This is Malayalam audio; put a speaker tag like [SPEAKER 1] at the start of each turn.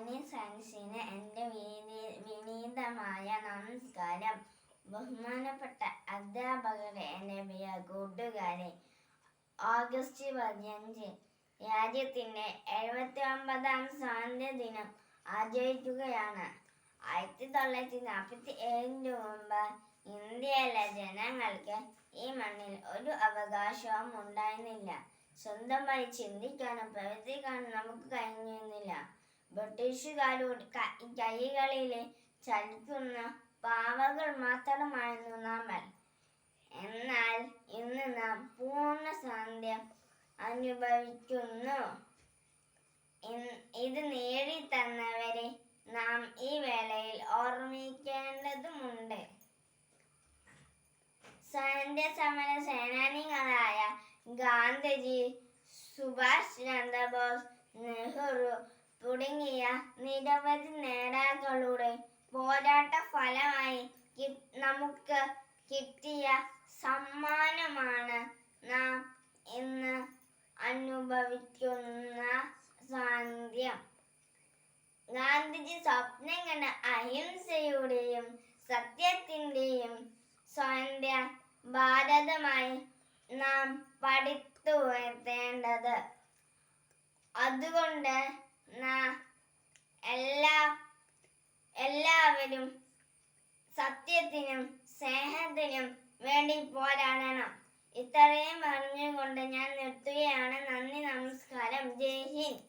[SPEAKER 1] മാന്യ സദസ്സിന് എൻ്റെ വിനീതമായ നമസ്കാരം. ബഹുമാനപ്പെട്ട അധ്യാപകരെ, എൻ്റെ പ്രിയ കൂട്ടുകാരെ, ഓഗസ്റ്റ് 15 രാജ്യത്തിൻ്റെ 79ാം സ്വാതന്ത്ര്യദിനം ആചരിക്കുകയാണ്. 1947 മുമ്പ് ഇന്ത്യയിലെ ജനങ്ങൾക്ക് ഈ മണ്ണിൽ ഒരു അവകാശവും ഉണ്ടായിരുന്നില്ല. സ്വന്തമായി ചിന്തിക്കാനും പ്രവർത്തിക്കാനും നമുക്ക് കഴിഞ്ഞിരുന്നില്ല. ബ്രിട്ടീഷുകാരുടെ കൈകളിൽ ചലിക്കുന്ന പാവകൾ മാത്രമായിരുന്നു നമ്മൾ. എന്നാൽ ഇന്ന് നാം പൂർണ്ണ സ്വാതന്ത്ര്യം അനുഭവിക്കുന്നു. ഇത് നേടിത്തന്നവരെ നാം ഈ വേളയിൽ ഓർമ്മിക്കേണ്ടതുണ്ട്. സ്വാതന്ത്ര്യ സമര സേനാനികളായ ഗാന്ധിജി, സുഭാഷ് ചന്ദ്രബോസ്, നെഹ്റു തുടങ്ങിയ നിരവധി നേതാക്കളുടെ പോരാട്ട ഫലമായി നമുക്ക് കിട്ടിയ സമ്മാനമാണ് നാം ഇന്ന് അനുഭവിക്കുന്ന സ്വാതന്ത്ര്യം. ഗാന്ധിജി സ്വപ്നം കണ്ട അഹിംസയുടെയും സത്യത്തിൻ്റെയും സ്വതന്ത്ര ഭാരതമായി നാം പടുത്തുയർത്തേണ്ടത്. അതുകൊണ്ട് എല്ലാവരും സത്യത്തിനും സ്നേഹത്തിനും വേണ്ടി പോരാടണം. ഇത്രയും പറഞ്ഞുകൊണ്ട് ഞാൻ നിർത്തുകയാണ്. നന്ദി, നമസ്കാരം, ജയ് ഹിന്ദ്.